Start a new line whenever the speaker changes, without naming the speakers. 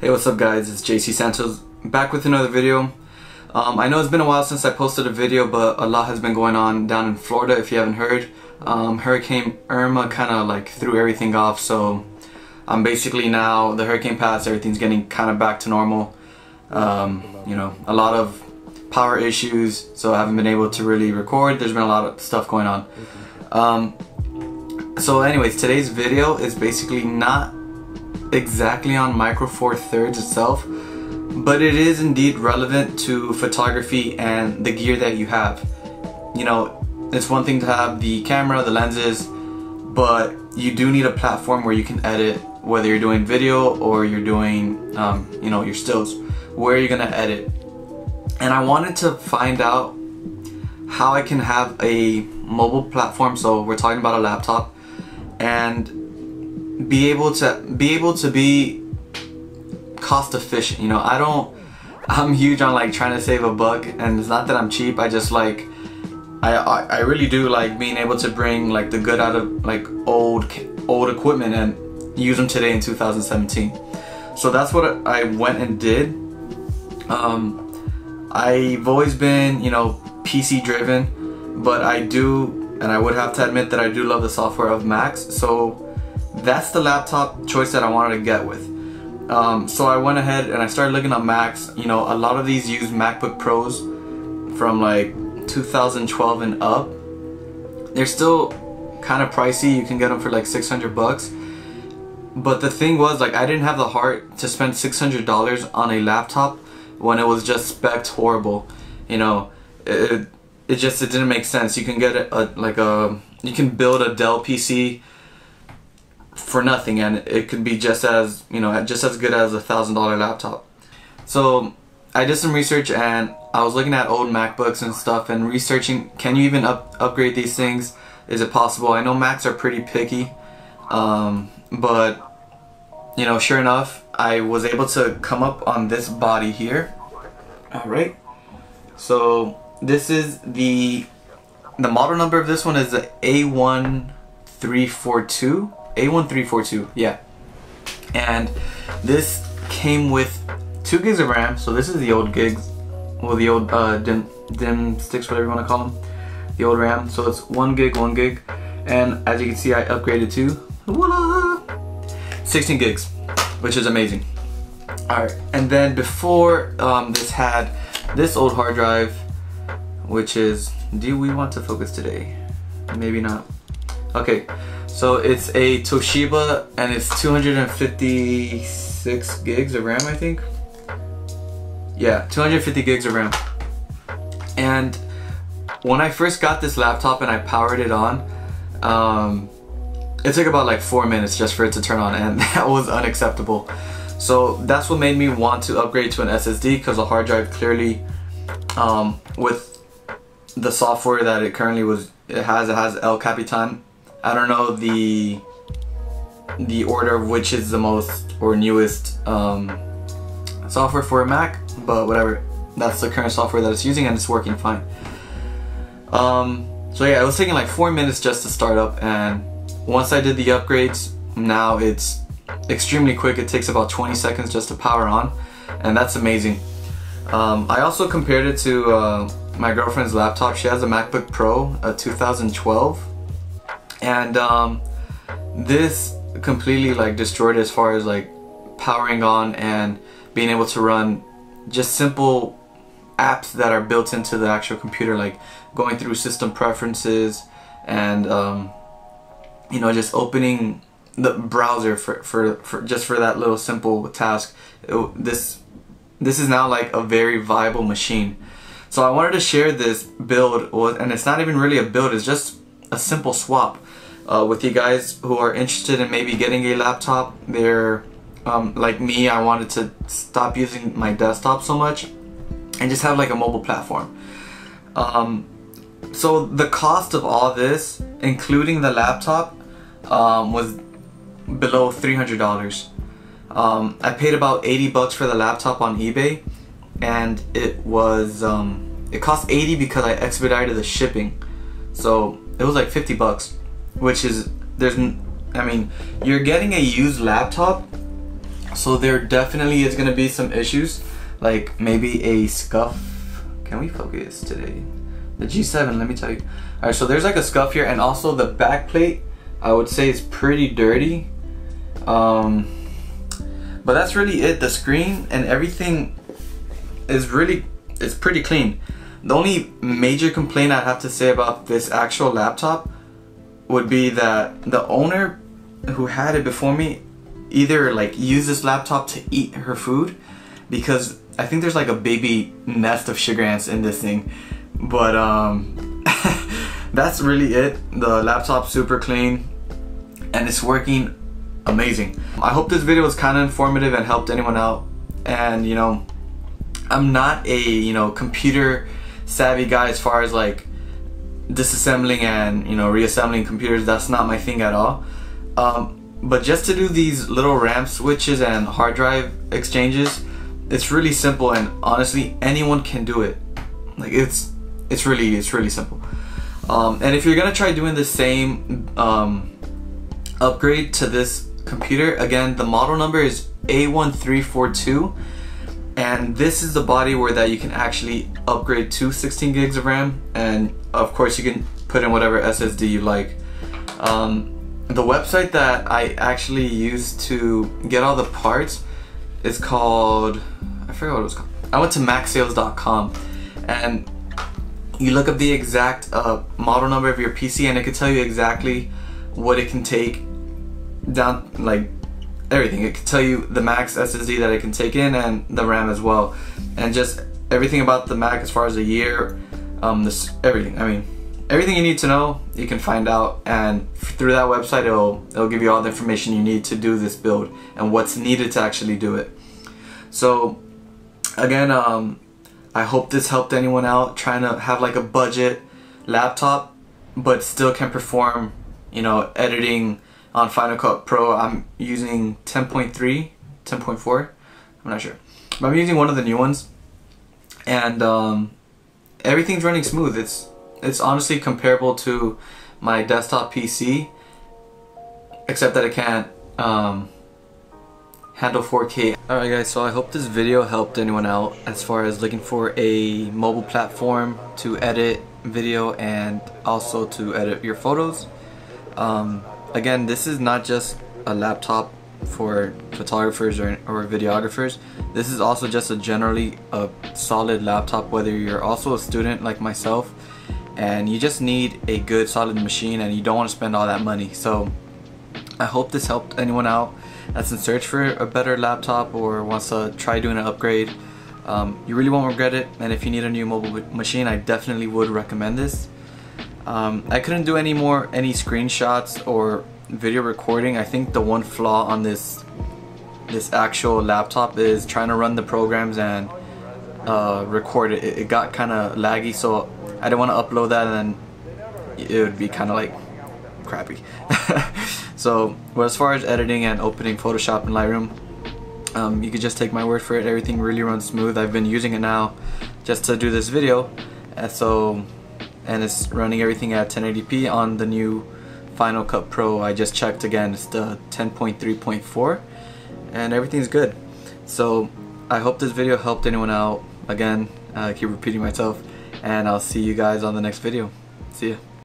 Hey, what's up guys, it's JC Santos back with another video. I know it's been a while since I posted a video, but a lot has been going on down in Florida if you haven't heard. Hurricane Irma kind of like threw everything off, so basically now the hurricane passed, everything's getting kind of back to normal. You know, a lot of power issues, so I haven't been able to really record. There's been a lot of stuff going on. So anyways, today's video is basically not exactly on Micro Four Thirds itself, but it is indeed relevant to photography and the gear that you have. You know, it's one thing to have the camera, the lenses, but you do need a platform where you can edit, whether you're doing video or you're doing you know, your stills. Where are you gonna edit? And I wanted to find out how I can have a mobile platform, so we're talking about a laptop, and be able to be cost efficient. You know, I'm huge on like trying to save a buck, and it's not that I'm cheap. I just like I really do like being able to bring like the good out of like old equipment and use them today in 2017. So that's what I went and did. I've always been, you know, PC driven, but I would have to admit that I do love the software of Macs. So that's the laptop choice that I wanted to get with. So I went ahead and I started looking at Macs. You know, a lot of these use MacBook Pros from like 2012 and up. They're still kind of pricey. You can get them for like 600 bucks. But the thing was, like, I didn't have the heart to spend $600 on a laptop when it was just spec'd horrible. You know, it didn't make sense. You can get you can build a Dell PC for nothing, and it could be just as, you know, just as good as a $1,000 laptop. So I did some research, and I was looking at old MacBooks and stuff and researching, can you even upgrade these things? Is it possible? I know Macs are pretty picky, but you know, sure enough, I was able to come up on this body here. Alright, so this is the model number of this one is the A1342, yeah. And this came with 2 gigs of RAM, so this is the old gigs, well, the old dim sticks, whatever you want to call them, the old RAM. So it's 1 gig, and as you can see, I upgraded to voila, 16 gigs, which is amazing. Alright, and then before this had this old hard drive, which is, do we want to focus today? Maybe not. Okay, so it's a Toshiba, and it's 256 gigs of RAM, I think. Yeah, 250 gigs of RAM. And when I first got this laptop and I powered it on, it took about like 4 minutes just for it to turn on, and that was unacceptable. So that's what made me want to upgrade to an SSD, because a hard drive clearly, with the software that it currently has El Capitan. I don't know the order of which is the most or newest software for a Mac, but whatever. That's the current software that it's using, and it's working fine. So yeah, it was taking like 4 minutes just to start up, and once I did the upgrades, now it's extremely quick. It takes about 20 seconds just to power on, and that's amazing. I also compared it to my girlfriend's laptop. She has a MacBook Pro, a 2012, and this completely like destroyed as far as like powering on and being able to run just simple apps that are built into the actual computer, like going through system preferences and you know, just opening the browser for that little simple task. This is now like a very viable machine. So I wanted to share this build, and it's not even really a build, it's just a simple swap with you guys who are interested in maybe getting a laptop. They're like me, I wanted to stop using my desktop so much and just have like a mobile platform. So the cost of all this, including the laptop, was below $300. I paid about 80 bucks for the laptop on eBay, and it was it cost 80 because I expedited the shipping, so it was like 50 bucks, which is, I mean, you're getting a used laptop So there definitely is going to be some issues, like maybe a scuff. Can we focus today? The G7, let me tell you. Alright, so there's like a scuff here, and also the back plate I would say is pretty dirty. But that's really it. The screen and everything is it's pretty clean. The only major complaint I'd have to say about this actual laptop would be that the owner who had it before me either like used this laptop to eat her food, because I think there's like a baby nest of sugar ants in this thing. But that's really it. The laptop's super clean and it's working amazing. I hope this video was kind of informative and helped anyone out. And you know, I'm not a computer savvy guy as far as like disassembling and reassembling computers. That's not my thing at all. But just to do these little RAM switches and hard drive exchanges, it's really simple, and honestly anyone can do it. Like it's really simple. And if you're gonna try doing the same upgrade to this computer, again, the model number is A1342, and this is the body where that you can actually upgrade to 16 gigs of RAM, and of course you can put in whatever SSD you like. The website that I actually used to get all the parts is called, I forgot what it was called. I went to macsales.com, and you look up the exact model number of your PC, and it could tell you exactly what it can take down, like everything. It could tell you the max SSD that it can take in, and the RAM as well, and just everything about the Mac as far as the year, everything. I mean, everything you need to know you can find out, and through that website it'll give you all the information you need to do this build and what's needed to actually do it. So again, I hope this helped anyone out trying to have like a budget laptop but still can perform editing on Final Cut Pro. I'm using 10.3, 10.4, I'm not sure, but I'm using one of the new ones, and everything's running smooth. It's honestly comparable to my desktop PC, except that it can't handle 4K. Alright guys, so I hope this video helped anyone out as far as looking for a mobile platform to edit video and also to edit your photos. Again, this is not just a laptop for photographers or videographers. This is also just generally a solid laptop, whether you're also a student like myself and you just need a good solid machine and you don't want to spend all that money. So I hope this helped anyone out that's in search for a better laptop or wants to try doing an upgrade. You really won't regret it, and if you need a new mobile machine, I definitely would recommend this. I couldn't do any screenshots or video recording. I think the one flaw on this actual laptop is trying to run the programs and record it. It got kind of laggy, so I didn't want to upload that and then it would be kind of like crappy. So, but as far as editing and opening Photoshop and Lightroom, you could just take my word for it. Everything really runs smooth. I've been using it now just to do this video, and it's running everything at 1080p on the new Final Cut Pro. I just checked again, it's the 10.3.4, and everything's good. So I hope this video helped anyone out. Again, I keep repeating myself, and I'll see you guys on the next video. See ya.